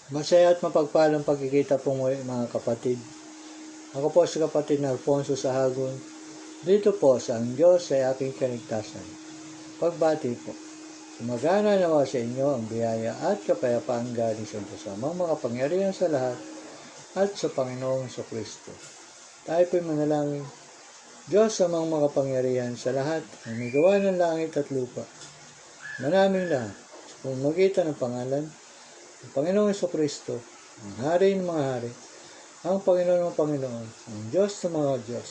Masaya at mapagpalang pagkikita po muli mga kapatid. Ako po si kapatid na Alfonso Sahagun. Dito po sa Ang Diyos ay aking kaligtasan. Pagbati po. Sumagana nawa sa inyo ang biyaya at kapayapaan galing sa Diyos amang makapangyarihan sa lahat at sa Panginoong Jesucristo. Tayo po'y manalangin. Diyos amang makapangyarihan sa lahat ang may gawa ng langit at lupa. Manaming lahat sa pamamagitan ng pangalan ang Panginoong Jesucristo, ang Hari ng mga hari, ang Panginoon ng Panginoon, ang Diyos ng mga Diyos,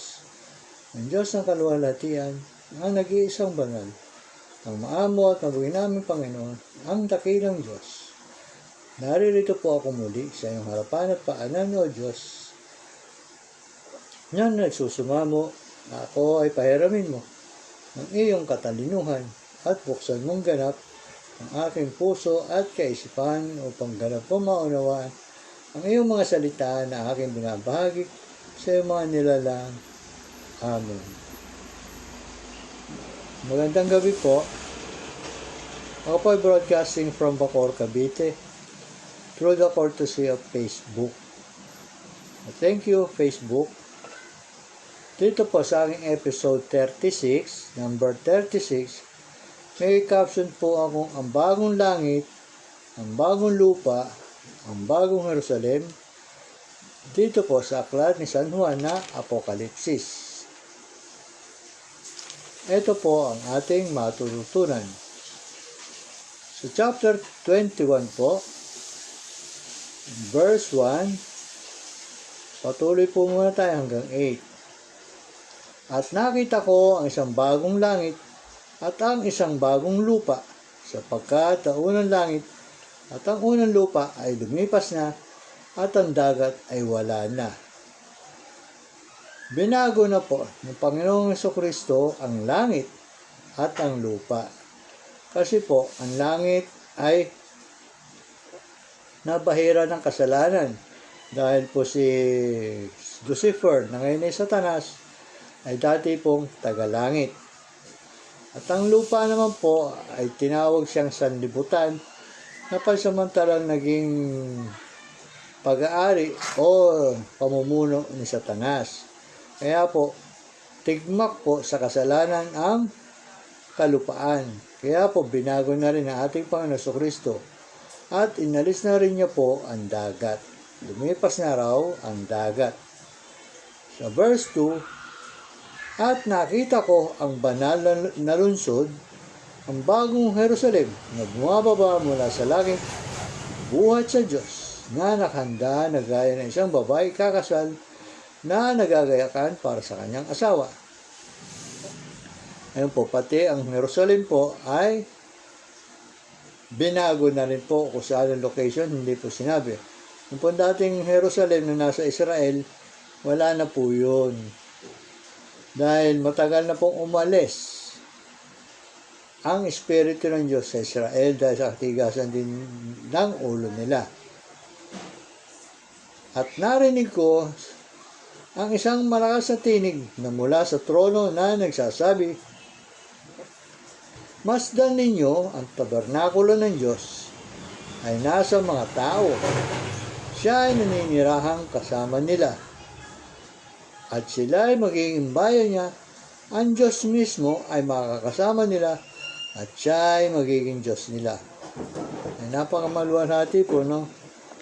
ang Diyos ng kaluwalhatian, ang nag-iisang banal, ang maamo at mabuhay naming Panginoon, ang dakilang Diyos. Naririto po ako muli sa iyong harapan at paanan, O Diyos. Yan nagsusumamo na ako ay pahiramin mo ng iyong katalinuhan at buksan mong ganap ang aking puso at kaisipan upang ganap ko maunawaan ang iyong mga salita na aking binabahagi sa iyong mga nilalang. Amen. Magandang gabi po. Ako po ay broadcasting from Bacoor, Cavite through the courtesy of Facebook. Thank you, Facebook. Dito po sa aking episode 36, number 36, may caption po akong ang bagong langit, ang bagong lupa, ang bagong Jerusalem, dito po sa aklat ni San Juan na Apokalipsis. Ito po ang ating matututunan. Sa chapter 21 po, verse 1, patuloy po muna tayo hanggang 8. At nakita ko ang isang bagong langit at ang isang bagong lupa, sapagkat ang unang langit at ang unang lupa ay lumipas na at ang dagat ay wala na. Binago na po ng Panginoong Jesucristo ang langit at ang lupa. Kasi po, ang langit ay nabahira ng kasalanan dahil po si Lucifer na ngayon ay Satanas ay dati pong tagalangit. At ang lupa naman po ay tinawag siyang sanlibutan na pansamantalang naging pag-aari o pamumuno ni Satanas. Kaya po, tigmak po sa kasalanan ang kalupaan. Kaya po, binago na rin ang ating Panginoon Jesucristo at inalis na rin niya po ang dagat. Lumipas na raw ang dagat. Sa verse 2, at nakita ko ang banal na lungsod, ang bagong Jerusalem na bumababa mula sa langit, buhat sa Diyos, na nakahanda na gaya ng isang babae kakasal na nagagayakan para sa kanyang asawa. Ayun po, pati ang Jerusalem po ay binago na rin po kung saan ang location, hindi po sinabi. Yung po dating Jerusalem na nasa Israel, wala na po yun. Dahil matagal na pong umalis ang Espiritu ng Diyos sa Israel dahil sa katigasan din ng ulo nila. At narinig ko ang isang malakas na tinig na mula sa trono na nagsasabi, masdan ninyo ang tabernakulo ng Diyos ay nasa mga tao. Siya ay naninirahang kasama nila. At sila ay magiging bayan niya, ang Diyos mismo ay makakasama nila at siya ay magiging Diyos nila. Ay napakamaluwalhati po, no?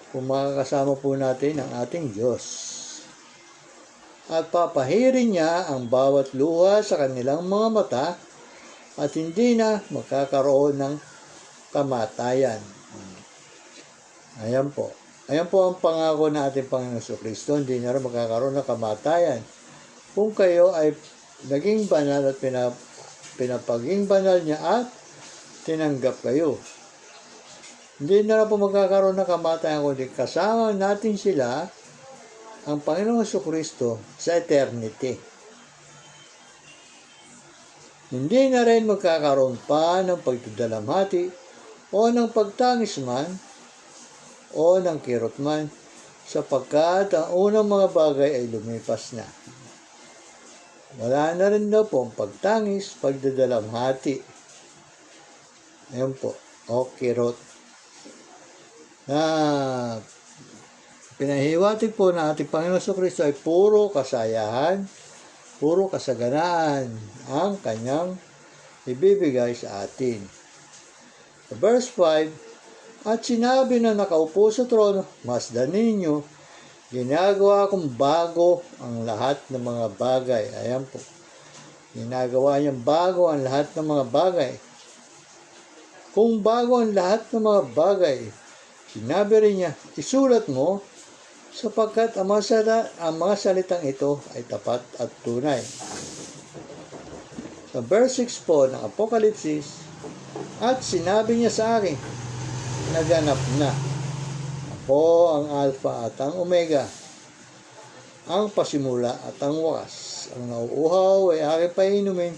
Kung makakasama po natin ang ating Diyos. At papahirin niya ang bawat luha sa kanilang mga mata at hindi na magkakaroon ng kamatayan. Ayan po. Ayan po ang pangako ng ating Panginoon Jesucristo, hindi na rin magkakaroon ng kamatayan. Kung kayo ay naging banal at pinapaging banal niya at tinanggap kayo. Hindi na rin po magkakaroon ng kamatayan, kundi kasama natin sila, ang Panginoong Jesucristo, sa eternity. Hindi na rin magkakaroon pa ng pagdadalamhati o ng pagtangis man o ng kirot man, sapagkat ang unang mga bagay ay lumipas na. Wala na rin daw po ang pagtangis, pagdadalamhati. Ayan po, o kirot. na pinahiwatig po ng ating Panginoon Kristo ay puro kasayahan, puro kasaganaan ang kanyang ibibigay sa atin. Verse 5, at sinabi na nakaupo sa trono, masdan ninyo, ginagawa kong bago ang lahat ng mga bagay. Ayan po. Ginagawa niyang bago ang lahat ng mga bagay. Kung bago ang lahat ng mga bagay, sinabi rin niya, isulat mo, sapagkat ang mga salitang ito ay tapat at tunay. Sa verse 6 po ng Apokalipsis, at sinabi niya sa akin, naganap na. Ako ang Alpha at ang Omega, ang pasimula at ang wakas. Ang nauuhaw ay aking painumin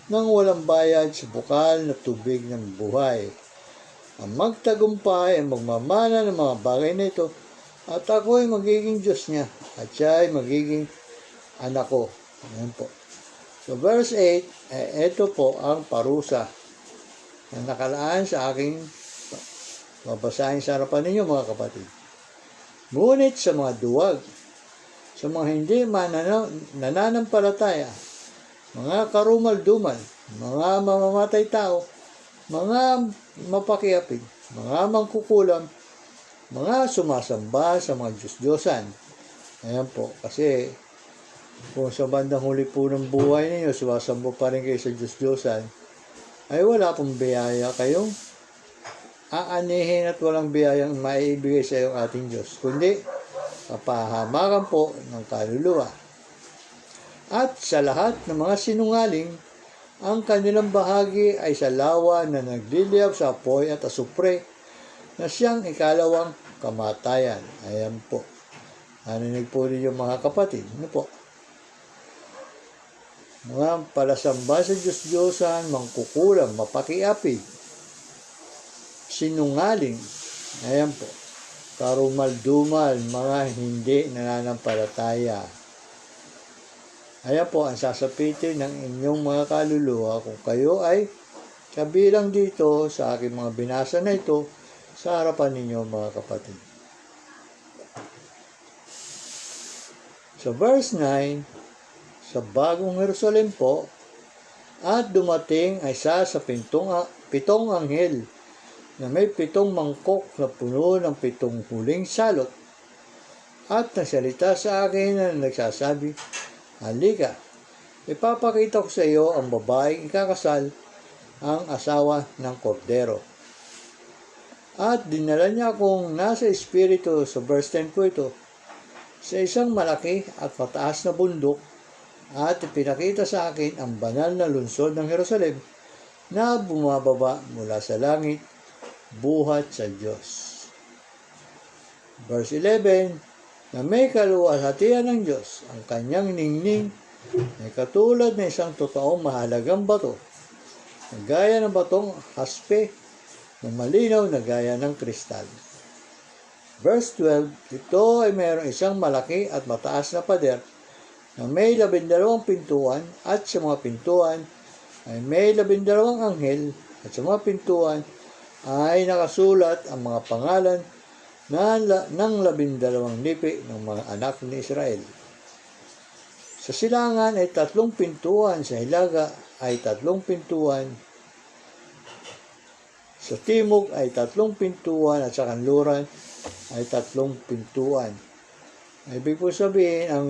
ng walang bayad sa bukal na tubig ng buhay. Ang magtagumpay ay magmamana ng mga bagay na ito, at ako ay magiging Diyos niya, at siya ay magiging anak ko. Ayan po. So verse 8, ito po ang parusa na nakalaan sa aking babasahin sa harapan ninyo, mga kapatid. Ngunit sa mga duwag, sa mga hindi nananampalataya, mga karumal-dumal, mga mamamatay tao, mga mapakiapig, mga mangkukulam, mga sumasamba sa mga Diyos-Diyosan. Ayan po, kasi kung sa bandang huli po ng buhay ninyo, sumasamba pa rin kayo sa Diyos-Diyosan, ay wala pong biyaya kayong aanihin at walang biyayang maibigay sa iyong ating Diyos, kundi kapahamakan po ng kaluluwa. At sa lahat ng mga sinungaling, ang kanilang bahagi ay sa lawa na nagliliyab sa apoy at asupre, na siyang ikalawang kamatayan. Ayan po. Narinig po rin yung mga kapatid. Ano po? Mga palasamba sa Diyos-Diyosan, mangkukulam, mapakiapig, sinungaling. Ayan po. Karumal-dumal, mga hindi nananampalataya. Ayan po ang sasapitin ng inyong mga kaluluwa kung kayo ay kabilang dito sa aking mga binasa na ito sa harapan ninyo, mga kapatid. Sa verse 9, sa bagong Jerusalem po, at dumating ay isa sa pitong anghel na may 7 mangkok na puno ng 7 huling salot, at nasalita sa akin na nagsasabi, halika, ipapakita ko sa iyo ang babaeng ikakasal, ang asawa ng kordero. At dinala niya akong nasa espiritu, sa verse 10 po ito, sa isang malaki at mataas na bundok, at ipinakita sa akin ang banal na lungsod ng Jerusalem na bumababa mula sa langit, buhat sa Diyos. Verse 11, na may kaluwalhatian ng Diyos, ang kanyang ningning ay katulad ng isang totoong mahalagang bato, na gaya ng batong haspe, na malinaw na gaya ng kristal. Verse 12, ito ay mayroong isang malaki at mataas na pader na may 12 pintuan, at sa mga pintuan ay may 12 anghel, at sa mga pintuan ay nakasulat ang mga pangalan ng 12 lipi ng mga anak ni Israel. Sa silangan ay 3 pintuan, sa hilaga ay 3 pintuan, sa timog ay 3 pintuan, at sa kanluran ay 3 pintuan. Ibig po sabihin, ang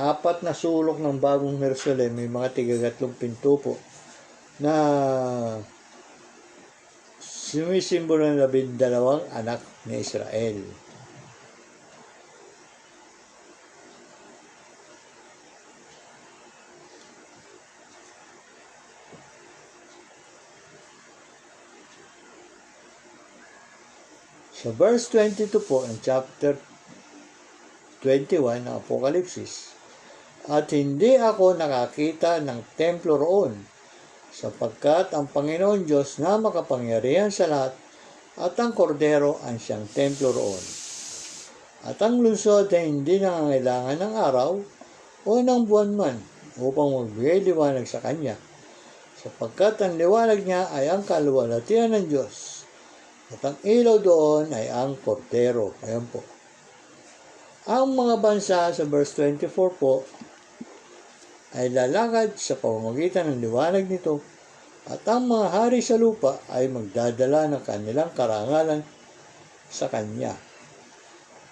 4 na sulok ng bagong Jerusalem may mga tig-3 pinto po na sumisimbolo ng 12 anak ni Israel. Sa verse 22 po ng chapter 21 ng Apokalipsis, at hindi ako nakakita ng templo roon, sapagkat ang Panginoon Diyos na makapangyarihan sa lahat at ang kordero ang siyang templo roon. At ang lungsod ay hindi nangangailangan ng araw o ng buwan man upang magbigay liwanag sa kanya, sapagkat ang liwanag niya ay ang kaluwalhatian ng Diyos, At ang ilaw doon ay ang kordero. Ayan po. Ang mga bansa sa verse 24 po ay lalakad sa pamamagitan ng liwanag nito, at ang mga hari sa lupa ay magdadala ng kanilang karangalan sa kanya.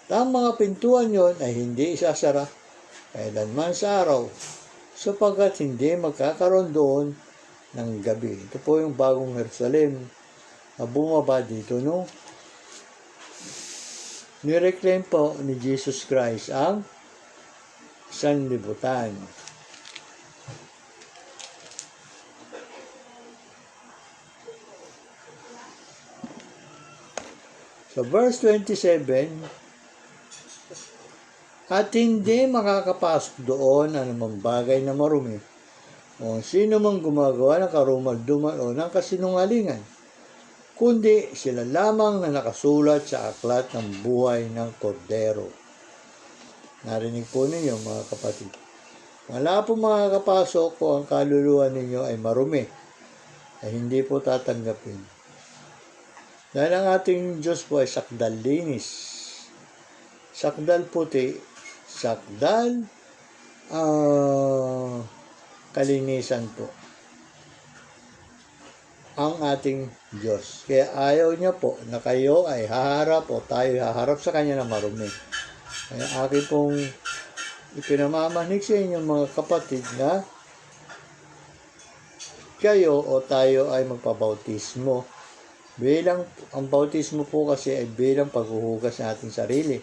At ang mga pintuan yon ay hindi isasara kailanman sa araw, sapagkat hindi magkakaroon doon ng gabi. Ito po yung bagong Jerusalem na bumaba dito, no? Nireclaim po ni Jesus Christ ang sanlibutan. So verse 27, at hindi makakapasok doon ang anumang bagay na marumi, o sino mang gumagawa ng karumal-dumal o ng kasinungalingan, kundi sila lamang na nakasulat sa aklat ng buhay ng kordero. Narinig po ninyo, mga kapatid. Wala po makakapasok kung ang kaluluwa ninyo ay marumi, ay hindi po tatanggapin. Dahil ang ating Diyos po ay sakdal linis, sakdal puti, sakdal kalinisan po ang ating Diyos. Kaya ayaw niya po na kayo ay haharap o tayo haharap sa Kanya na marumi. Kaya akin pong ipinamamanig sa inyo, mga kapatid, na kayo o tayo ay magpabautismo. Bilang, ang bautismo po kasi ay bilang paghuhugas ng ating sarili.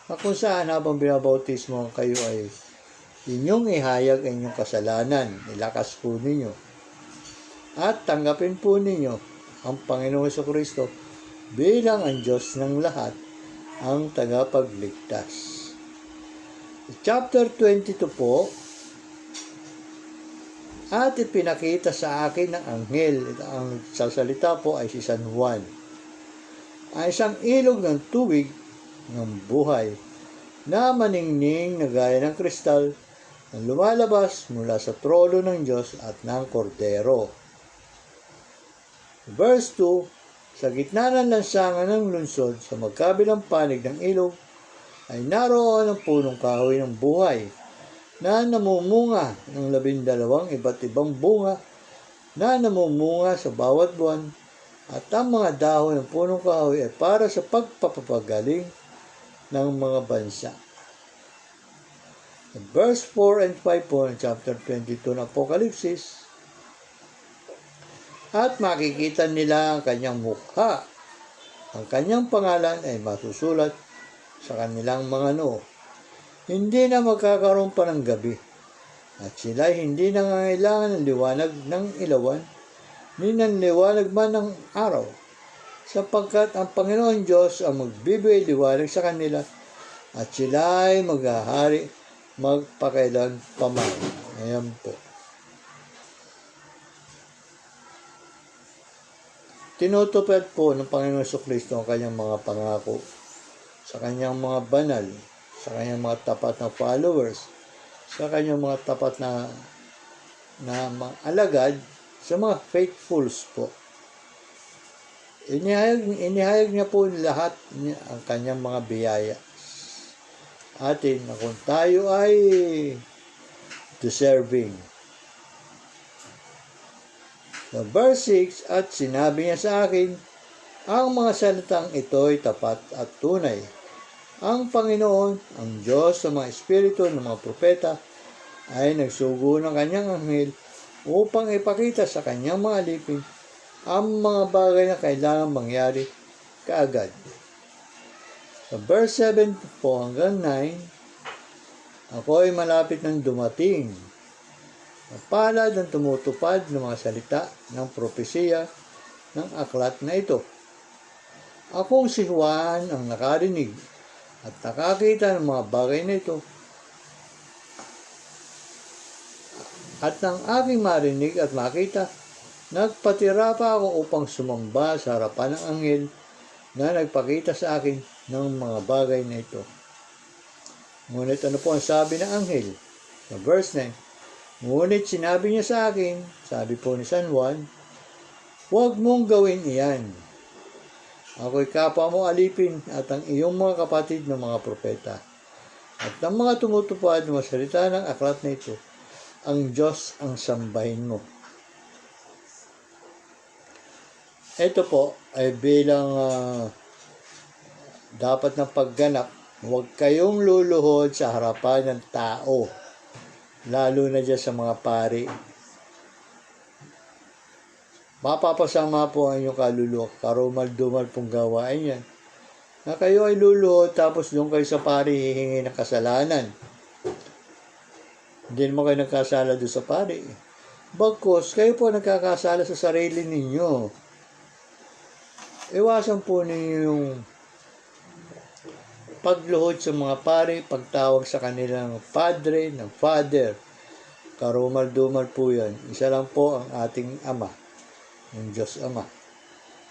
At kung saan habang binabautismo kayo ay inyong ihayag ang inyong kasalanan, ilakas po ninyo. At tanggapin po ninyo ang Panginoong Jesucristo bilang ang Diyos ng lahat, ang tagapagligtas. Chapter 22 po, at ipinakita sa akin ng anghel, ang sasalita po ay si San Juan, ay isang ilog ng tubig ng buhay na maningning na gaya ng kristal na lumalabas mula sa trono ng Diyos at ng Kordero. Verse 2, sa gitna ng lansangan ng lungsod sa magkabilang panig ng ilog ay naroon ang punong kahoy ng buhay na namumunga ng 12 iba't ibang bunga na namumunga sa bawat buwan, at ang mga dahon ng punong kahoy ay para sa pagpapagaling ng mga bansa. Verse 4 and 5 po ng chapter 22 ng Apokalipsis, at makikita nila ang kanyang mukha. Ang kanyang pangalan ay masusulat sa kanilang mga noo. Hindi na magkakaroon pa ng gabi, at sila hindi nangangailangan ng liwanag ng ilawan, ni ng liwanag man ng araw, sapagkat ang Panginoon Diyos ang magbibigay liwanag sa kanila, at sila ay maghahari magpakailan paman. Ayan po. Tinutupad po ng Panginoon Jesucristo ang kanyang mga pangako sa kanyang mga banal, sa kanyang mga tapat na followers, sa kanyang mga tapat na mga alagad, sa mga faithfuls po. Inihayag niya po lahat ang kanyang mga biyaya atin na kung tayo ay deserving. So, verse 6, at sinabi niya sa akin, ang mga salitang ito ay tapat at tunay. Ang Panginoon, ang Diyos sa mga espiritu ng mga propeta, ay nagsugo ng kanyang anghel upang ipakita sa kanyang mga alipin ang mga bagay na kailangan mangyari kaagad. Sa verse 7 po hanggang 9, ako ay malapit ng dumating. Mapalad ang tumutupad ng mga salita ng propesiya ng aklat na ito. Akong si Juan ang nakarinig at nakakita ng mga bagay na ito. At nang aking marinig at makita, nagpatira pa ako upang sumamba sa harapan ng anghel na nagpakita sa akin ng mga bagay na ito. Ngunit ano po ang sabi ng anghel? Sa verse 9, ngunit sinabi niya sa akin, sabi po ni San Juan, huwag mong gawin iyan. Ako'y kapwa mo alipin at ang iyong mga kapatid ng mga propeta. At ang mga tumutupad ng salita ng aklat na ito, ang Diyos ang sambahin mo. Ito po ay bilang dapat na pagganap, huwag kayong luluhod sa harapan ng tao, lalo na dyan sa mga pari. Mapapasama po ang inyong kaluluwa, karumal-dumal pong gawain yan. Na kayo ay luluhod tapos doon kayo sa pari hihingi ng kasalanan. Hindi naman kayo nagkasala doon sa pari. Bagkus, kayo po nagkakasala sa sarili ninyo. Iwasan po ninyo yung pagluhod sa mga pari, pagtawag sa kanilang padre, ng father. Karumal-dumal po yan. Isa lang po ang ating Ama, yung Diyos Ama.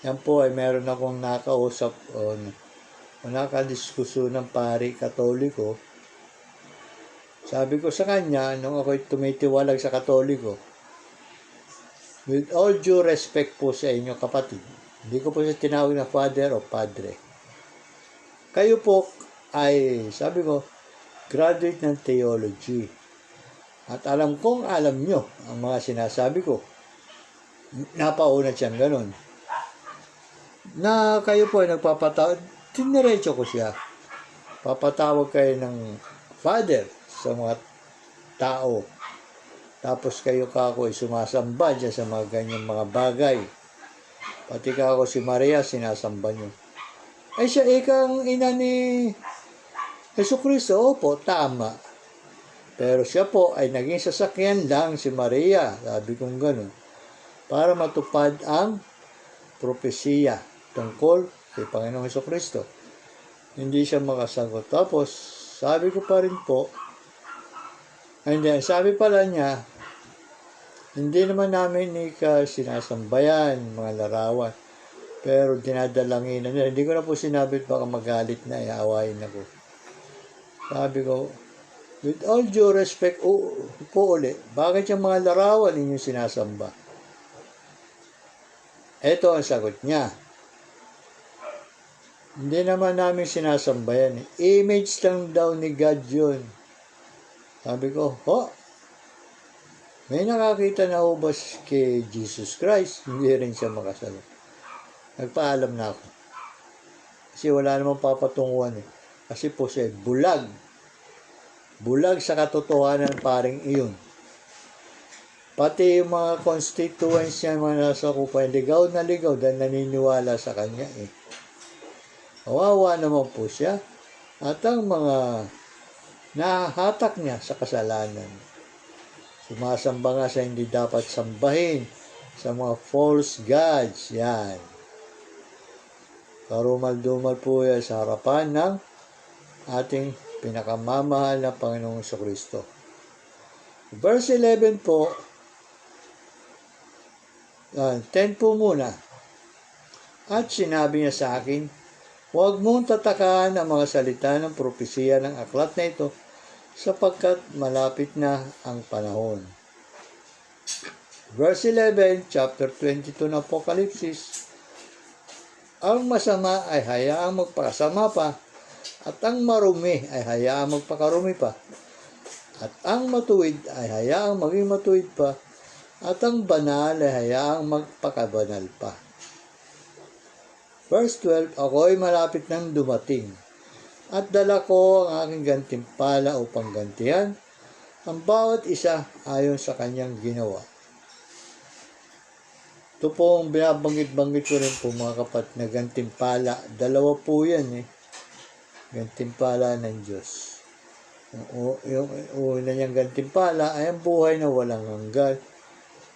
Yan po ay meron akong nakausap o nakadiskusyon ng pari katoliko. Sabi ko sa kanya, nung ako'y tumitiwalag sa katoliko, with all due respect po sa inyo kapatid, hindi ko po siya tinawag na father o padre. Kayo po ay, sabi ko, graduate ng theology. At alam kong alam nyo ang mga sinasabi ko. Napauna siyang ganun. Na kayo po ay nagpapatawag, tiniretso ko siya. Papatawag kayo ng father sa mga tao. Tapos kayo kako ay sumasamba dyan sa mga ganyang mga bagay. Pati kako si Maria, sinasamba nyo. Ay siya ikang ina ni Jesucristo. Opo, tama. Pero siya po ay naging sasakyan lang si Maria. Sabi kong ganun. Para matupad ang propesiya tungkol kay Panginoong Jesucristo. Hindi siya makasagot. Tapos, sabi ko pa rin po, sabi pala niya, hindi naman namin sinasambayan, mga larawan. Pero dinadalanginan nila. Hindi ko na po sinabi, baka magalit na, iawain ako. Sabi ko, with all due respect, po uli, bakit yung mga larawan ninyong sinasamba? Ito ang sagot niya. Hindi naman namin sinasambayan. Image lang daw ni God yun. Sabi ko, may nakakita na ho ba kay Jesus Christ? Hindi rin siya makasagot. Nagpaalam na ako. Kasi wala namang papatunguhan eh. Kasi po siya bulag. Bulag sa katotohanan paring iyon. Pati yung mga constituents niya, mga nasa kupay, ligaw na ligaw dahil naniniwala sa kanya eh. Kawawa naman po siya. At ang mga nahahatak niya sa kasalanan. Sumasamba nga sa hindi dapat sambahin sa mga false gods. Yan. Karumal-dumal po yan sa harapan ng ating pinakamamahal na Panginoong Jesucristo. Verse 11 po, 10 po muna. At sinabi niya sa akin, huwag mong tatakaan ang mga salita ng propesiya ng aklat na ito sapagkat malapit na ang panahon. Verse 11, chapter 22 ng Apokalipsis, ang masama ay hayaang magpakasama pa, at ang marumi ay hayaang magpakarumi pa, at ang matuwid ay hayaang maging matuwid pa, at ang banal ay hayaang magpakabanal pa. Verse 12, ako'y malapit nang dumating, at dala ko ang aking gantimpala upang gantihan ang bawat isa ayon sa kanyang ginawa. Ito pong binabanggit-banggit ko rin po mga kapat na gantimpala. Dalawa po yan eh. Gantimpala ng Diyos. Yung una niyang gantimpala ay ang buhay na walang hanggan.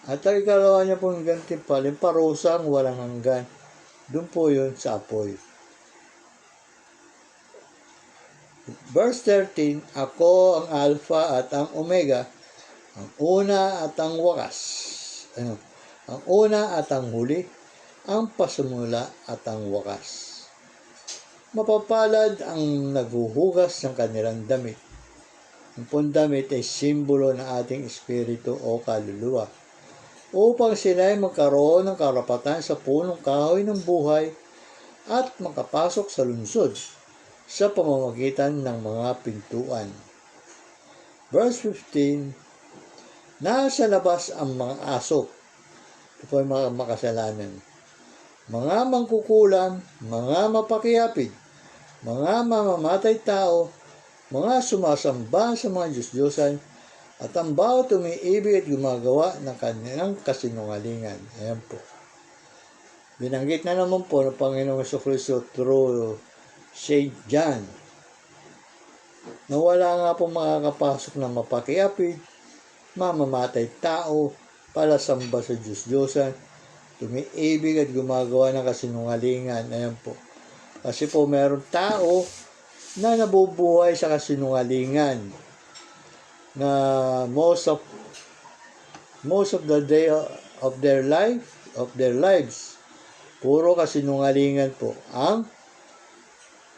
At ang ikalawa niya pong gantimpala, yung parusang walang hanggan. Doon po yun sa apoy. Verse 13, ako ang Alpha at ang Omega, ang una at ang wakas. Ang una at ang huli, ang pasimula at ang wakas. Mapapalad ang naghuhugas ng kanilang damit. Ang pong damit ay simbolo ng ating espiritu o kaluluwa, upang sila ay magkaroon ng karapatan sa punong kahoy ng buhay at makapasok sa lungsod sa pamamagitan ng mga pintuan. Verse 15, nasa labas ang mga aso. Ito po ay mga makasalanan. Mga mangkukulam, mga mapakiapid, mga mamamatay tao, mga sumasamba sa mga Diyos-Diyosan, at ang bawat umiibig at gumagawa ng kanilang kasinungalingan. Ayan po. Binanggit na naman po ng Panginoong Jesucristo through Saint John na wala nga po makakapasok na mapakiapid, mamamatay tao, palasamba sa Diyos-Diyosan, tumiibig at gumagawa ng kasinungalingan. Ayan po. Kasi po meron tao na nabubuhay sa kasinungalingan na most of the day of their lives puro kasinungalingan po ang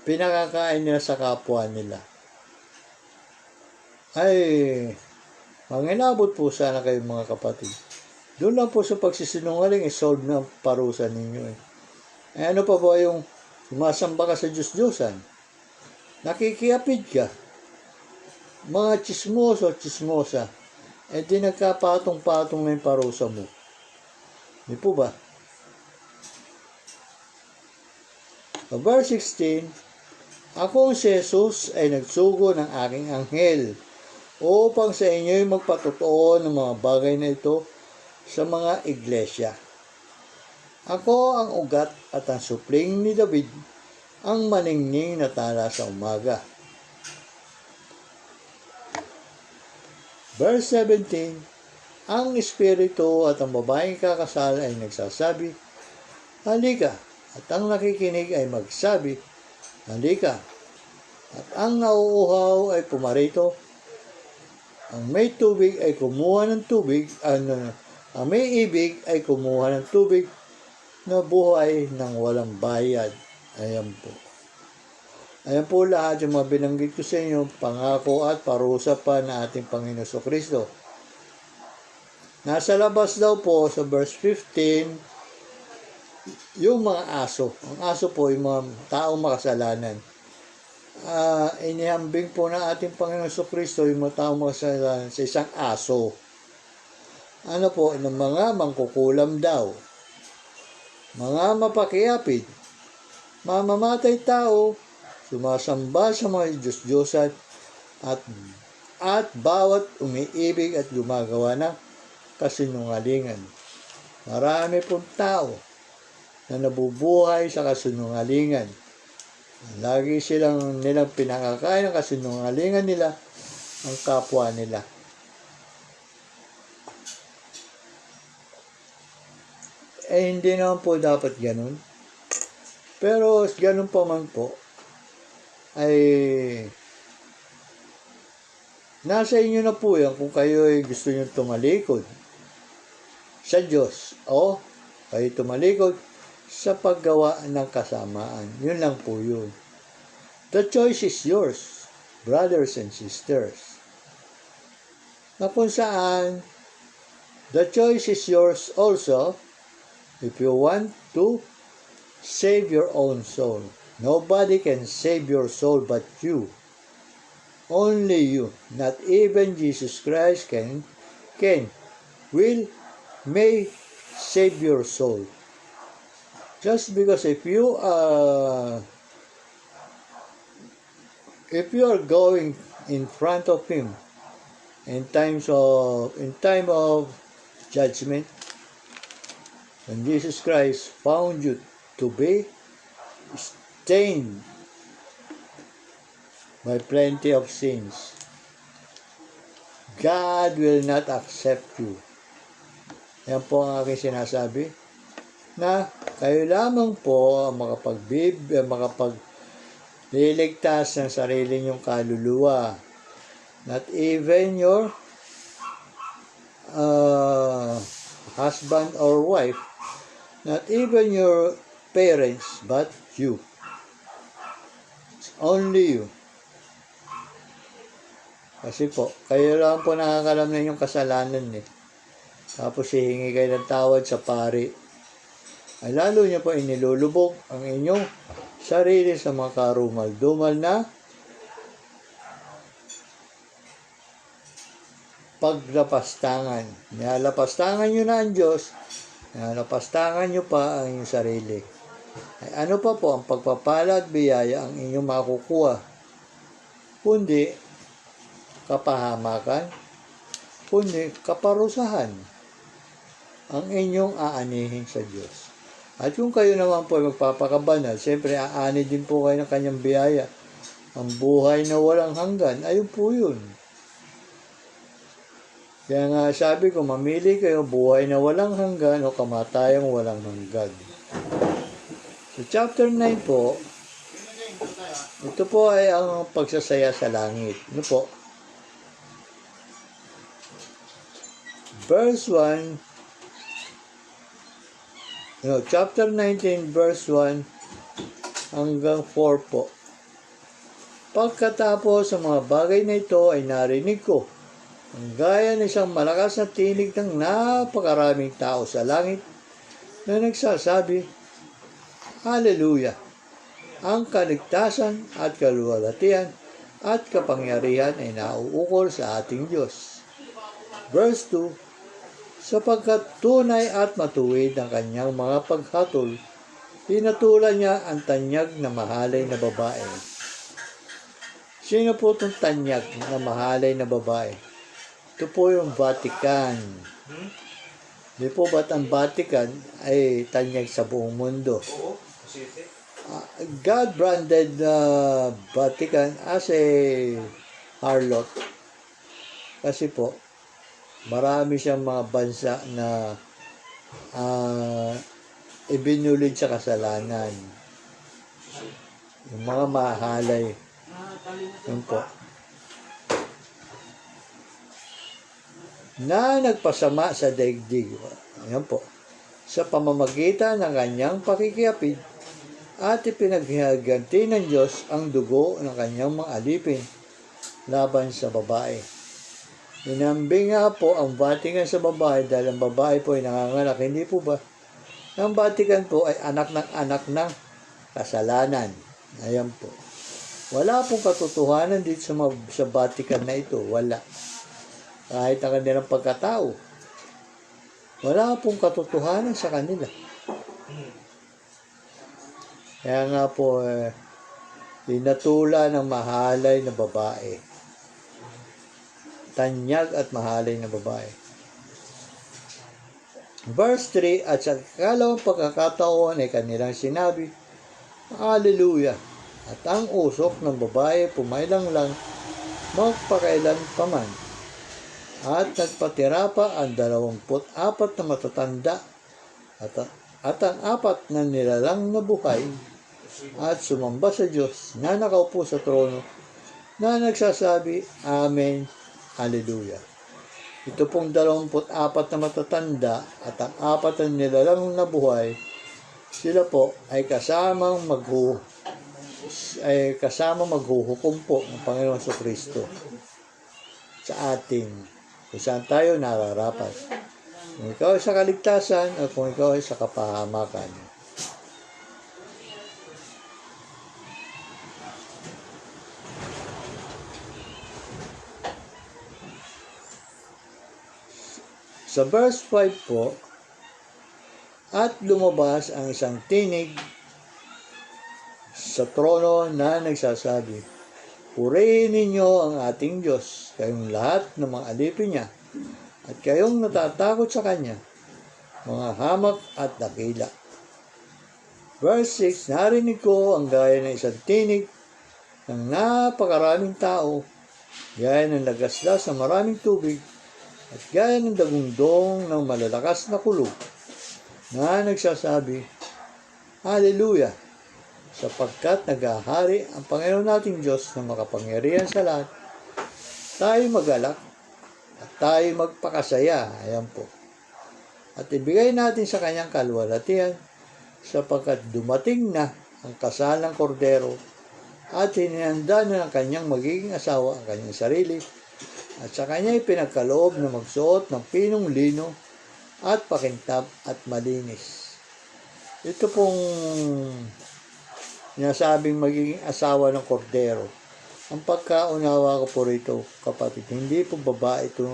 pinakakain nila sa kapwa nila. Ay, manginabot po sana kayo mga kapatid. Doon lang po sa pagsisinungaling, solve na parusa ninyo. Ano pa ba yung sumasamba ka sa Diyos-Diyosan? Nakikiapid ka. Mga chismosa, di nagkapatong-patong na yung parusa mo. Di po ba? Verse 16, ako si Jesus ay nagsugo ng aking anghel upang sa inyo'y magpatotoo ng mga bagay na ito sa mga iglesia. Ako ang ugat at ang supling ni David, ang maningning na tala sa umaga. Verse 17, ang Espiritu at ang babaeng kakasal ay nagsasabi, halika, at ang nakikinig ay magsabi, halika, at ang nauuhaw ay pumarito, ang may tubig ay kumuha ng tubig, ang may ibig ay kumuha ng tubig na buhay ng walang bayad. Ayan po. Ayan po lahat yung mga binanggit ko sa inyo, pangako at parusa pa na ating Panginoon Jesucristo. Nasa labas daw po sa verse 15, yung mga aso. Ang aso po yung mga taong makasalanan. Inihambing po na ating Panginoon Jesucristo yung mga taong makasalanan sa isang aso. Ano po, ng mga mangkukulam daw, mga mapakiapid, mamamatay tao, sumasamba sa mga Diyos-Diyosan, at bawat umiibig at gumagawa ng kasinungalingan. Marami pong tao na nabubuhay sa kasinungalingan. Lagi nilang pinakakain ng kasinungalingan nila ang kapwa nila. Hindi naman po dapat ganun. Pero ganun pa man po, ay nasa inyo na po yan kung kayo ay gusto nyo tumalikod sa Diyos o kayo tumalikod sa paggawa ng kasamaan. Yun lang po yun. The choice is yours, brothers and sisters. Na kung saan, the choice is yours also if you want to save your own soul. Nobody can save your soul but you. Only you. Not even Jesus Christ may save your soul. Just because if you are going in front of Him in time of judgment, when Jesus Christ found you to be stained by plenty of sins, God will not accept you. Yan po ang aking sinasabi, na kayo lamang po ang makapagliligtas ng sarili niyong kaluluwa. Not even your husband or wife, not even your parents, but you. It's only you. Kasi po, kayo lang po nakakalam na yung kasalanan eh. Tapos hihingi kayo ng tawad sa pari. ay lalo niyo pa inilulubog ang inyong sarili sa mga karumal-dumal na paglapastangan. Nilalapastangan nyo na ang Diyos, nilalapastangan nyo pa ang inyong sarili. Ay ano pa po ang pagpapala at biyaya ang inyong makukuha? Kundi kapahamakan, kundi kaparusahan ang inyong aanihin sa Diyos. At kung kayo naman po ay magpapakabanal, siyempre aani din po kayo ng kanyang biyaya. Ang buhay na walang hanggan, ayun po yun. Kaya nga sabi ko, mamili kayo buhay na walang hanggan o kamatayang walang hanggan. So chapter 9 po, ito po ay ang pagsasaya sa langit. Ano po? Verse 1, chapter 19, verse 1 hanggang 4 po. Pagkatapos sa mga bagay na ito ay narinig ko, ang gaya ng isang malakas na tinig ng napakaraming tao sa langit na nagsasabi, Hallelujah! Ang kaligtasan at kaluwalhatian at kapangyarihan ay nauukol sa ating Diyos. Verse 2, sapagkat tunay at matuwid ang kanyang mga paghatol, pinatulan niya ang tanyag na mahalay na babae. Sino po itong tanyag na mahalay na babae? Ito po yung Vatican. Di po ba't ang Vatican ay tanyag sa buong mundo? God branded Vatican as a harlot. Kasi po, marami siyang mga bansa na ibinulid sa kasalanan. Yung mga mahalay. Yun po. Na nagpasama sa daigdig. Ayan po. Sa pamamagitan ng kanyang pakikiapid at ipinaghihaganti ng Diyos ang dugo ng kanyang mga alipin laban sa babae. Inambing nga po ang Vatican sa babae dahil ang babae po ay nanganganak. Hindi po ba? Ang Vatican po ay anak ng kasalanan. Ayan po. Wala pong katotohanan dito sa Vatican na ito. Wala. Kahit ang kanilang pagkatao. Wala pong katotohanan sa kanila. Kaya nga po, pinatula ng mahalay na babae. Tanyag at mahalay na babae. Verse 3, at sa kalawang pagkakataon ay kanilang sinabi, Hallelujah! At ang usok ng babae pumailang lang magpakailan paman. At nagpatira pa ang 24 na matatanda at ang 4 na nilalang na buhay at sumamba sa Diyos na nakaupo sa trono na nagsasabi, Amen, Hallelujah. Ito pong 24 na matatanda at ang 4 na nilalang na buhay, sila po ay kasamang maghuhukom po ng Panginoon sa Kristo sa atin kung saan tayo nararapat. Kung ikaw ay sa kaligtasan o kung ikaw ay sa kapahamakan. Sa verse 5 po, at lumabas ang isang tinig sa trono na nagsasabi, Purihin ninyo ang ating Diyos, kayong lahat ng mga alipin niya, at kayong natatakot sa Kanya, mga hamak at dakila. Verse 6, narinig ko ang gaya ng isang tinig ng napakaraming tao, gaya ng lagaslas ng maraming tubig, at gaya ng dagundong ng malalakas na kulog, na nagsasabi, Hallelujah! Sapagkat naghahari ang Panginoon nating Diyos na makapangyarihan sa lahat, tayo magalak at tayo magpakasaya. Ayan po. At ibigay natin sa kanyang kaluwalhatian sapagkat dumating na ang kasal ng kordero at hinihanda na ng kanyang magiging asawa ang kanyang sarili at sa kanya ipinagkaloob na magsuot ng pinong lino at pakintab at malinis. Ito pong sinasabing magiging asawa ng kordero. Ang pagkaunawa ko po rito, kapatid, hindi po babae ito,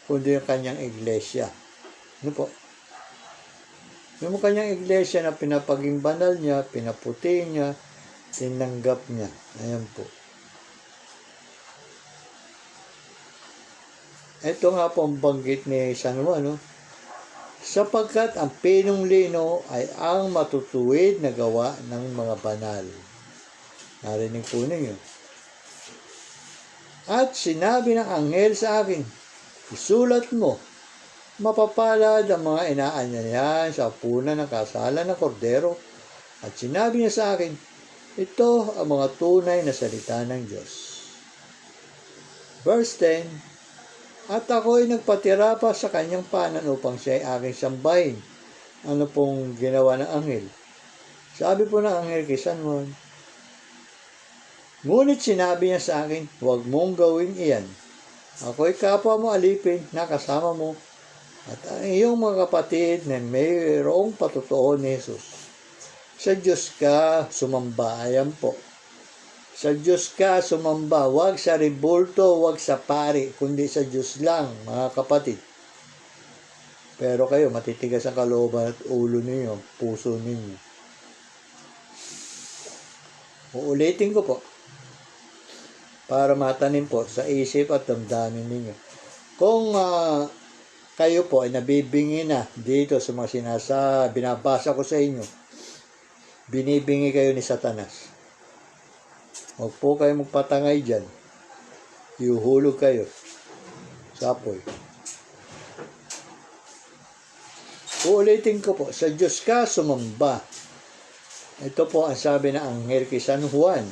kundi yung kanyang iglesia. Ano po? Yung kanyang iglesia na pinapaging banal niya, pinaputi niya, tinanggap niya. Ayan po. Ito nga po ang banggit ni San Juan, no? Sapagkat ang pinong lino ay ang matutuwid na gawa ng mga banal. Narinig po ninyo. At sinabi ng anghel sa akin, isulat mo, mapapalad ang mga inaanyayan sa punan ng kasalan ng kordero. At sinabi niya sa akin, ito ang mga tunay na salita ng Diyos. Verse 10, at ako'y nagpatira pa sa kanyang panan upang siya ay aking sambahin. Ano pong ginawa ng anghel? Sabi po ng anghel kay San Juan, ngunit sinabi niya sa akin, huwag mong gawin iyan. Ako'y kapwa mo alipin na kasama mo at ang iyong mga kapatid na mayroong patutuo ni Jesus. Sa Diyos ka sumamba. Ayan po. Sa Diyos ka sumamba, wag sa rebulto, wag sa pari, kundi sa Diyos lang, mga kapatid. Pero kayo, matitigas ang kalooban at ulo ninyo, puso ninyo. Uulitin ko po, para matanim po sa isip at damdamin ninyo. Kung kayo po ay nabibingi na dito sa mga binabasa ko sa inyo, binibingi kayo ni Satanas. Huwag po kayo magpatangay dyan. Iuhulog kayo sa apoy. Uulitin ko po, sa Diyos ka sumamba. Ito po ang sabi ng anghel kay San Juan.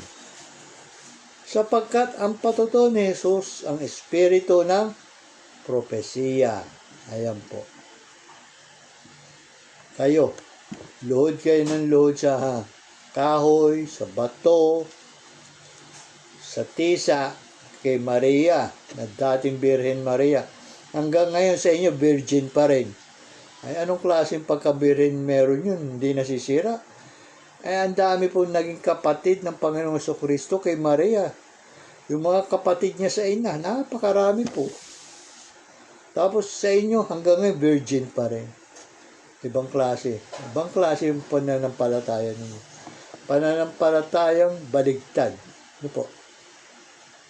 Sapagkat ang patutuo ni Jesus ang espiritu ng propesiya. Ayan po. Kayo, luhod kayo ng luhod sa kahoy, sa bato, sa tisa kay Maria, na dating Birhen Maria. Hanggang ngayon sa inyo, virgin pa rin. Ay, anong klaseng pagka-birhen meron yun? Hindi nasisira. Ay, ang dami po naging kapatid ng Panginoong Jesucristo kay Maria. Yung mga kapatid niya sa ina, napakarami po. Tapos sa inyo, hanggang ngayon, virgin pa rin. Ibang klase. Ibang klase yung pananampalataya ninyo. Pananampalatayang baligtad. Ano po?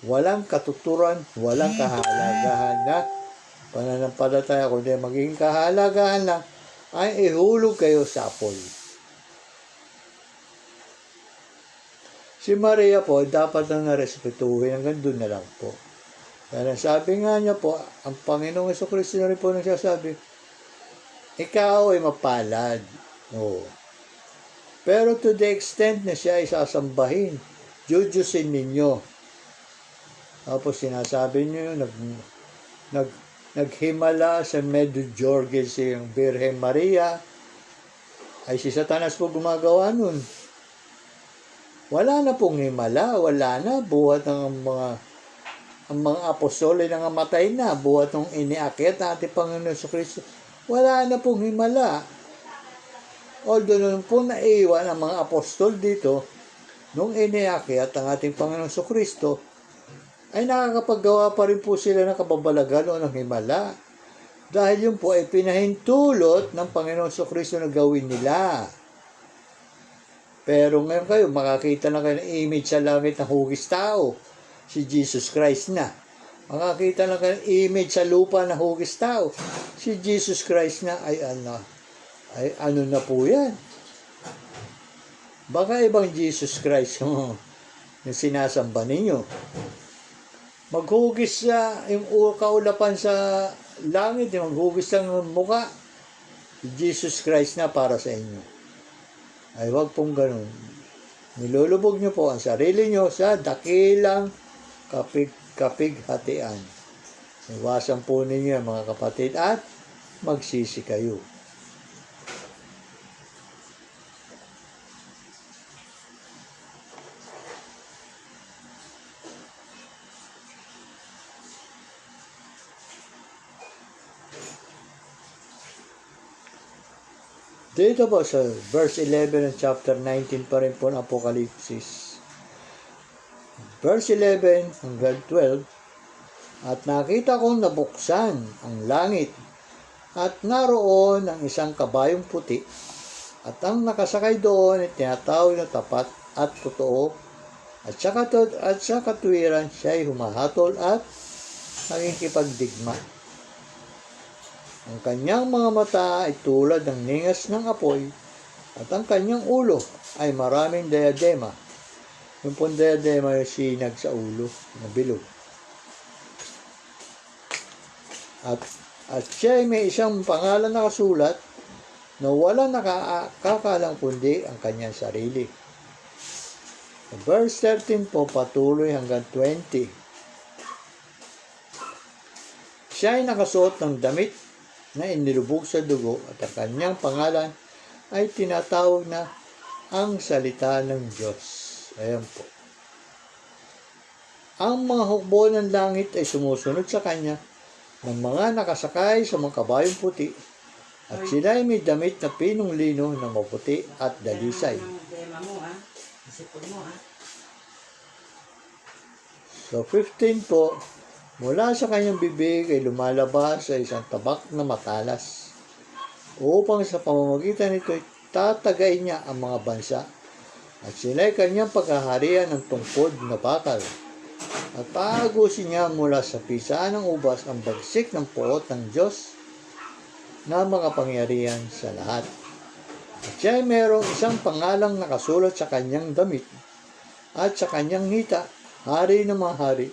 Walang katuturan, walang kahalagahan na pananampalataya. Kundi magiging kahalagahan lang ay ihulog kayo sa apoy. Si Maria po, dapat na narespetuhin. Hanggang doon na lang po. Kaya sabi nga niya po, ang Panginoong Jesucristo na rin po nagsasabi, ikaw ay mapalad. No. Pero to the extent na siya ay sasambahin, jujusin ninyo. Tapos sinasabi niyo, naghimala sa Medjugorje si Birhen Maria, ay si Satanas po gumagawa nun. Wala na pong himala, wala na, buhat ng mga apostol ay nangamatay na, buhat ng iniakyat na ating Panginoon Jesucristo, wala na pong himala. Although nung po naiwan ang mga apostol dito, nung iniakyat ang ating Panginoon Jesucristo, ay nakakapaggawa pa rin po sila ng kababalagan o ng himala. Dahil yun po ay pinahintulot ng Panginoon Jesucristo na gawin nila. Pero ngayon kayo, makakita na kayo ng image sa langit ng hugis tao. Si Jesus Christ na. Makakita na kayo ng image sa lupa ng hugis tao. Si Jesus Christ na ay ano na po yan. Baka ibang Jesus Christ yung sinasamba ninyo. Maghugis yung kaulapan sa langit, maghugis ng mukha. Jesus Christ na para sa inyo. Ay wag pong ganun. Nilulubog nyo po ang sarili nyo sa dakilang kapighatian. Iwasan po ninyo mga kapatid at magsisi kayo. Dito po sa verse 11 ng chapter 19 pa rin po ng Apokalipsis. Verse 11 hanggang 12, at nakita kong nabuksan ang langit, at naroon ang isang kabayong puti, at ang nakasakay doon ay tinatawag na tapat at totoo, at sa katuwiran siya ay humahatol at nakikipagdigma. Ang kanyang mga mata ay tulad ng ningas ng apoy, at ang kanyang ulo ay maraming diadema. Yung pong diadema yung sinag sa ulo na bilog. At siya ay may isang pangalan na kasulat na walang nakakalang kundi ang kanyang sarili. Verse 13 po patuloy hanggang 20. Siya ay nakasuot ng damit na inilubog sa dugo, at ang kanyang pangalan ay tinatawag na ang salita ng Diyos. Ayan po. Ang mga hukbo ng langit ay sumusunod sa kanya ng mga nakasakay sa mga kabayong puti, at sila ay may damit na pinong lino na maputi at dalisay. So 15 po, mula sa kanyang bibig ay lumalabas sa isang tabak na matalas, upang sa pamamagitan nito ay tatagay niya ang mga bansa, at sila ay kanyang paghaharian ng tungkod na bakal, at paagusin niya mula sa pisaan ng ubas ang bagsik ng puot ng Diyos na makapangyarihan sa lahat. At siya ay mayroong isang pangalang nakasulat sa kanyang damit, at sa kanyang hita, Hari ng mga hari,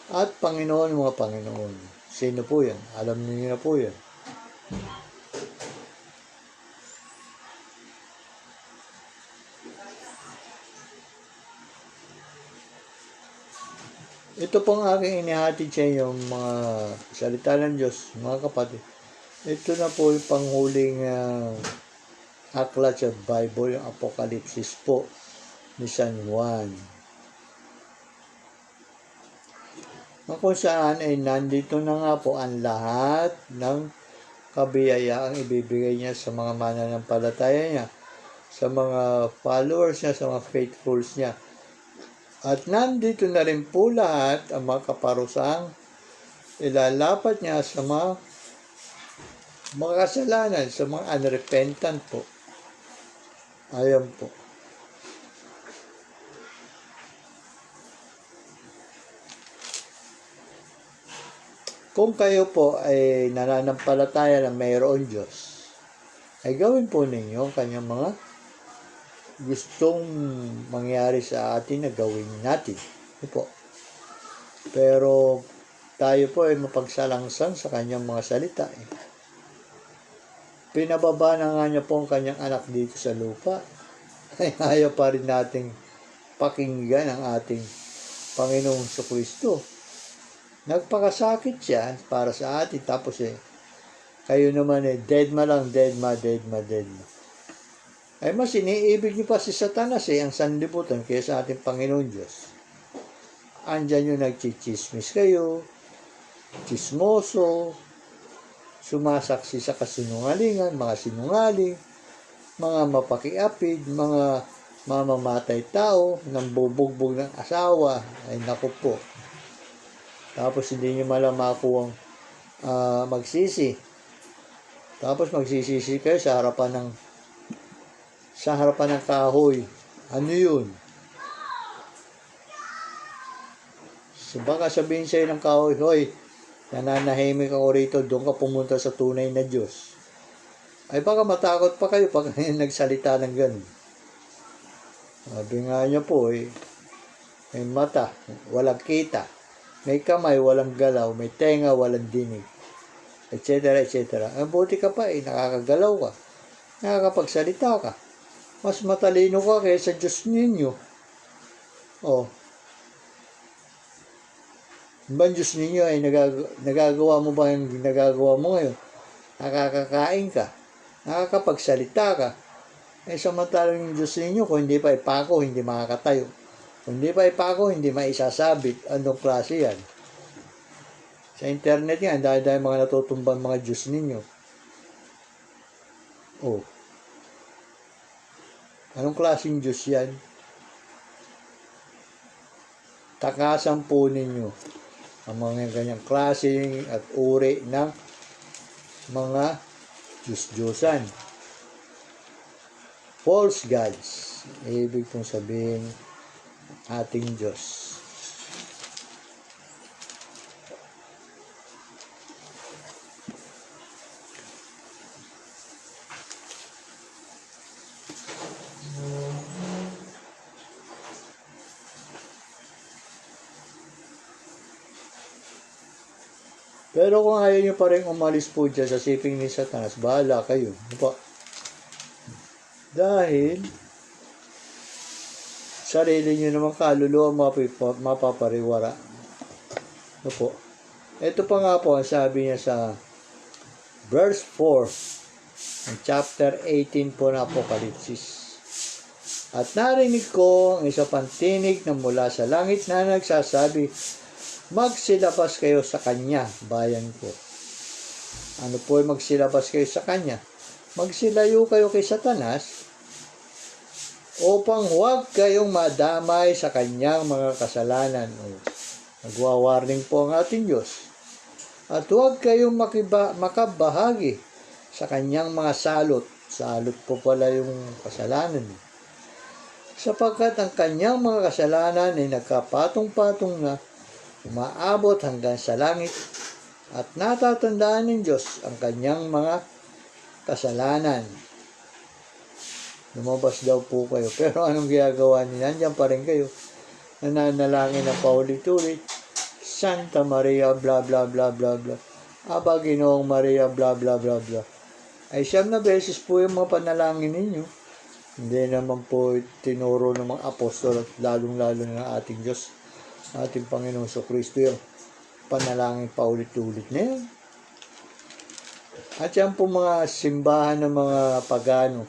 at Panginoon ng mga Panginoon. Sino po yan? Alam niyo na po yan. Ito pong aking inihatid sa inyo, mga salita ng Diyos, mga kapatid. Ito na po yung panghuling aklat sa Bible, yung Apokalipsis po ni San Juan. Kung saan ay nandito na nga po ang lahat ng kabiyayaang ibibigay niya sa mga mananampalataya niya, sa mga followers niya, sa mga faithfuls niya. At nandito na rin po lahat ang mga kaparusang ilalapat niya sa mga kasalanan, sa mga unrepentant po. Ayan po. Kung kayo po ay nananampalataya na mayroon Diyos, ay gawin po ninyo ang kanyang mga gustong mangyari sa atin na gawin natin. Po. Pero tayo po ay mapagsalangsang sa kanyang mga salita. Pinababa na nga niya po ang kanyang anak dito sa lupa. Ay ayaw pa rin nating pakinggan ang ating Panginoong Kristo. Nagpakasakit siya para sa atin. Tapos kayo naman deadma lang, deadma. Ay mas iniibig niyo pa si Satanas ang sanlibutan kaysa sa ating Panginoon Diyos. Andyan yung nagchichismis kayo, chismoso, sumasaksi sa kasinungalingan, mga sinungaling, mga mapakiapid, mga mamamatay tao, nang bubugbog ng asawa. Ay naku po. Tapos hindi nyo malang makuwang magsisi. Tapos magsisisi kayo sa harapan ng kahoy. Ano yun? So baka sabihin sa'yo ng kahoy, hoy, nananahimik ako rito, doon ka pumunta sa tunay na Diyos. Ay baka matakot pa kayo pag nagsalita ng ganun. Sabi nga niya po, may mata, walang kita. May kamay, walang galaw. May tenga, walang dinig. Etc. Ang buti ka pa, nakakagalaw ka. Nakakapagsalita ka. Mas matalino ka kaysa Diyos ninyo. Ba Diyos ninyo ay nagagawa mo ba yung nagagawa mo ngayon? Nakakakain ka. Nakakapagsalita ka. Samantalang yung Diyos ninyo, kung hindi pa ipako, hindi makakatayo. Kung hindi pa ipako, hindi maisasabit. Anong klase yan? Sa internet yan, dahil mga natutumbang mga Diyos ninyo. Anong klaseng Diyos yan? Takasan po ninyo ang mga ganyang klaseng at uri ng mga Diyos-Diyosan. False gods. Ibig pong sabihin ating Diyos. Pero kung ayaw nyo pa rin umalis po dyan sa siping ni Satanas, bahala kayo. Dahil sarili nyo naman kaluluwa mapapariwara. Ito pa nga po ang sabi niya sa verse 4 ng chapter 18 po na Apokalipsis. At narinig ko ang isa pang tinig na mula sa langit na nagsasabi, magsilabas kayo sa kanya, bayan ko. Ano po ay magsilabas kayo sa kanya? Magsilayo kayo kay Satanas upang huwag kayong madamay sa kanyang mga kasalanan. Nagwa-warning po ang ating Diyos. At huwag kayong makabahagi sa kanyang mga salot. Salot po pala yung kasalanan. Sapagkat ang kanyang mga kasalanan ay nagkapatong-patong na umaabot hanggang sa langit at natatandaan ng Diyos ang kanyang mga kasalanan. Lumabas daw po kayo. Pero anong ginagawa niya? Nandiyan pa rin kayo. Nananalangin ng paulit-ulit. Santa Maria, bla bla bla bla bla. Aba, Ginoong Maria, bla bla bla bla. Ay 7 na beses po yung mga panalangin ninyo. Hindi naman po tinuro ng mga apostol at lalong-lalo ng ating Diyos, ating Panginoong Kristo yung panalangin paulit-ulit na yan. At yan po mga simbahan ng mga pagano,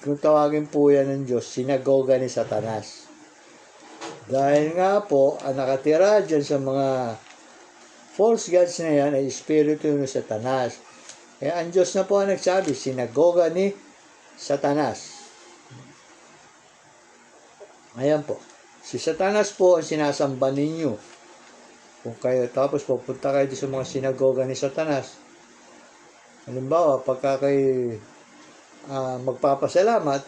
kung tawagin po yan ng Diyos, sinagoga ni Satanas. Dahil nga po, ang nakatira dyan sa mga false gods na yan ay espiritu ni Satanas. Kaya ang Diyos na po ang nagsabi, sinagoga ni Satanas. Ayan po. Si Satanas po ang sinasamba ninyo. Kung kayo, tapos pupunta kayo sa mga sinagoga ni Satanas. Halimbawa, pagka kayo magpapasalamat,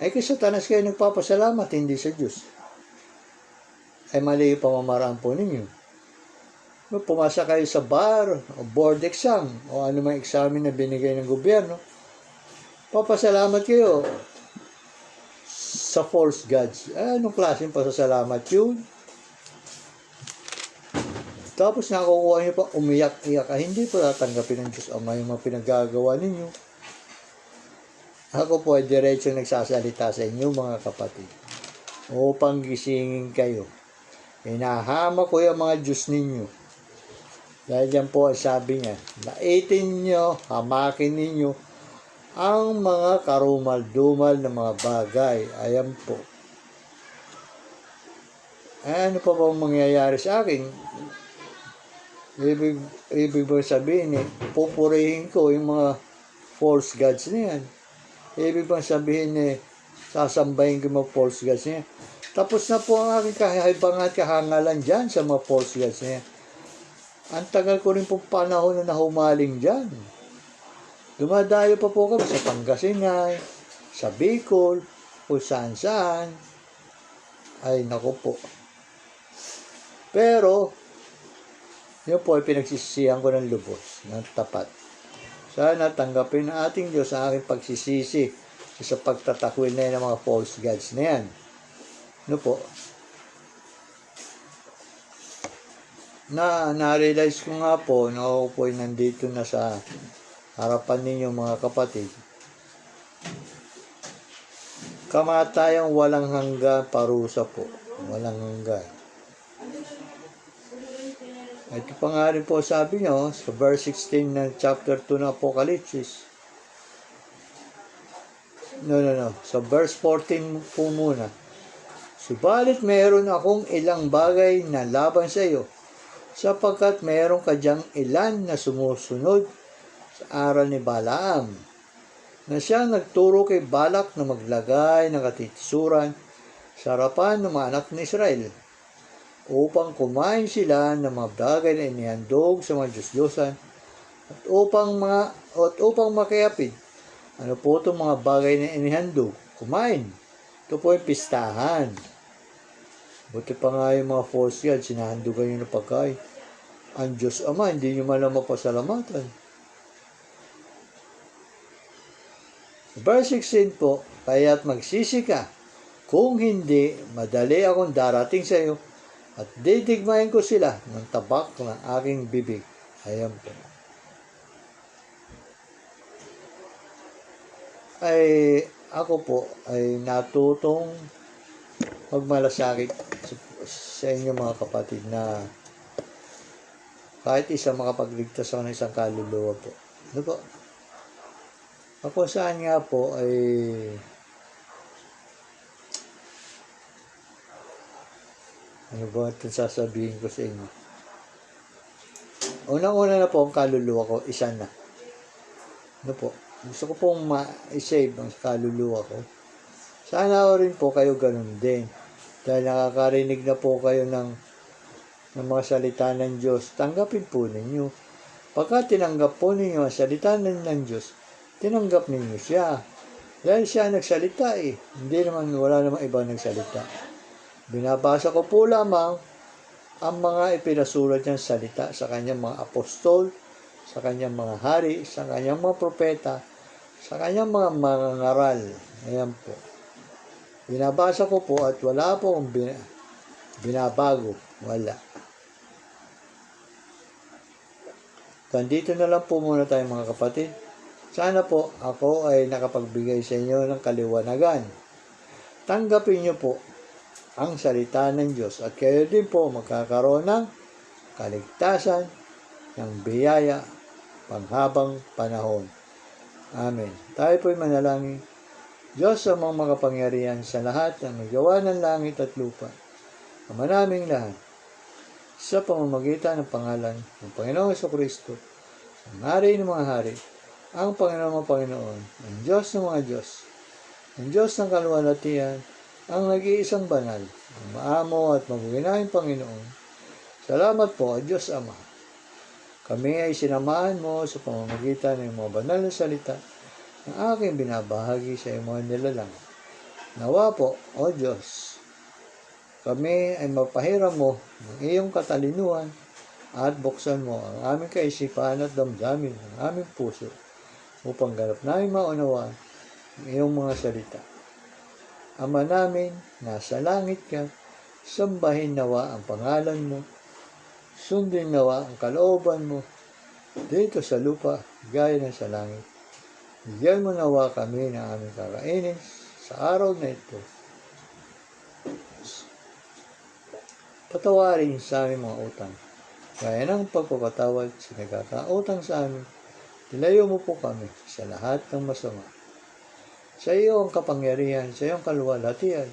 ay kay Satanas kayo nagpapasalamat, hindi sa Diyos. Ay mali yung pamamaraan po ninyo. Pumasa kayo sa bar, o board exam, o anumang examen na binigay ng gobyerno, papasalamat kayo sa false gods. Anong klaseng pasasalamat yun? Tapos nakukuha niyo pa, umiyak-iyak. Hindi po tatanggapin ng Diyos Ama yung mga pinagagawa ninyo. Ako po ay diretso nagsasalita sa inyo, mga kapatid, upang gisingin kayo. Hinahama ko yung mga Diyos ninyo. Dahil yan po ang sabi niya, laitin nyo, hamakin ninyo ang mga karumal-dumal na mga bagay. Ayan po. Ano pa bang mangyayari sa akin? Ibig ba sabihin pupurihin ko yung mga false gods na yan. Ibig bang sabihin sasambahin ko yung mga false gods na yan. Tapos na po ang aking kahibang at kahangalan dyan sa mga false gods na yan. Ang tagal ko rin pong panahon na nahumaling dyan. Dumadayo pa po kami sa Pangasinan, sa Bicol, o saan-saan. Ay, naku po. Pero, yun po ay pinagsisisihan ko ng lubos, ng tapat. Sana tanggapin ng ating Diyos ang aking pagsisisi sa pagtatakwil na yan ng mga false gods na yan. Ano po? Na-realize ko nga po na ako po ay nandito na sa harapan ninyo, mga kapatid. Kamatayang walang hanggan, parusa po. Walang hanggan. Ito pa nga rin po sabi nyo sa verse 16 ng chapter 2 ng Apokalipsis. No. Sa verse 14 po muna. Subalit mayroon akong ilang bagay na laban sa iyo, sapagkat mayroon ka dyang ilan na sumusunod sa aral ni Balaam, na siyang nagturo kay Balak na maglagay ng katitisuran sa harapan ng mga anak ni Israel upang kumain sila ng mga bagay na inihandog sa mga Diyos-Diyosan at upang makiapid. Ano po itong mga bagay na inihandog? Kumain. Ito po yung pistahan. Buti pa nga yung mga false god, sinahandugan nyo ng pagkain. Ang Diyos Ama, hindi nyo malang mapasalamatan. Verse 16 po, kaya't magsisi ka. Kung hindi, madali akong darating sa iyo at didigmahin ko sila ng tabak ng aking bibig. Ayan po. Ako po ay natutong magmalasakit sa inyo mga kapatid na kahit isa makapagligtas ako ng isang kaluluwa po. Ano po? Ako saan nga po ay ano ba itong sasabihin ko sa inyo? Unang-una na po ang kaluluwa ko, isa na. Ano po? Gusto ko pong ma-save ang kaluluwa ko. Sana rin po kayo ganun din. Dahil nakakarinig na po kayo ng mga salita ng Diyos, tanggapin po ninyo. Pagka tinanggap po ninyo ang salita ng Diyos, tinanggap ninyo siya. Dahil siya nagsalita Hindi naman, wala namang ibang nagsalita. Binabasa ko po lamang ang mga ipinasulat niyang salita sa kanyang mga apostol, sa kanyang mga hari, sa kanyang mga propeta, sa kanyang mga mangangaral. Ayan po. Binabasa ko po at wala po akong binabago. Wala. Dito na lang po muna tayo mga kapatid. Sana po ako ay nakapagbigay sa inyo ng kaliwanagan. Tanggapin niyo po ang salita ng Diyos at kayo din po magkakaroon ng kaligtasan, ng biyaya, panghabang panahon. Amen. Tayo po'y manalangin. Diyos sa mga makapangyarihan sa lahat ng nagawa ng langit at lupa, Ama naming lahat, sa pamamagitan ng pangalan ng Panginoong Jesucristo, ang hari ng mga hari, ang Panginoon ng Panginoon, ang Diyos ng mga Diyos, ang Diyos ng kaluwalhatian, ang nag-iisang banal, ang maamo at mabuhinahing Panginoon. Salamat po, Diyos Ama. Kami ay sinamahan mo sa pamamagitan ng mga banal na salita na aking binabahagi sa iyong mga nilalang. Nawa po, O Diyos, kami ay mapahiram mo ng iyong katalinuhan at buksan mo ang aming kaisipan at damdamin ng aming puso upang ganap namin maunawaan ang iyong mga salita. Ama namin, nasa langit ka, sambahin nawa ang pangalan mo, sundin nawa ang kalooban mo dito sa lupa gaya ng sa langit. Bigyan mo nawa kami ng aming kakainin sa araw na ito. Patawarin sa aming mga utang, gaya ng pagpapatawad sa nagkakautang sa amin. Nilayo mo po kami sa lahat ng masama. Sa iyo ang kapangyarihan, sa iyo ang kaluwalhatian,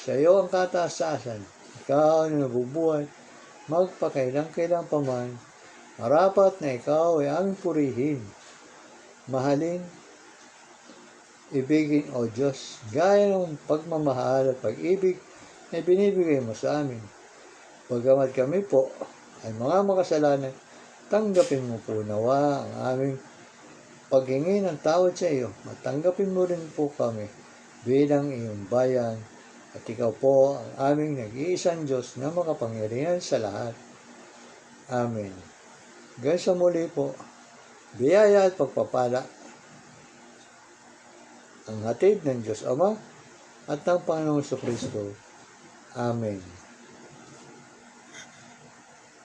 sa iyo ang kataasasan. Ikaw na nabubuhay, magpakailang-kailang paman. Marapat na ikaw ay aming purihin. Mahalin, ibigin, O Diyos, gaya ng pagmamahal at pag-ibig na binibigay mo sa amin. Bagamat kami po ay mga makasalanan, tanggapin mo po nawa ang aming paghingi ng tawad sa iyo. Matanggapin mo rin po kami bilang iyong bayan at ikaw po ang aming nag-iisang Diyos na makapangyarihan sa lahat. Amen. Hanggang sa muli po, biyaya at pagpapala ang hatid ng Diyos Ama at ng Panginoong Jesucristo. Amen.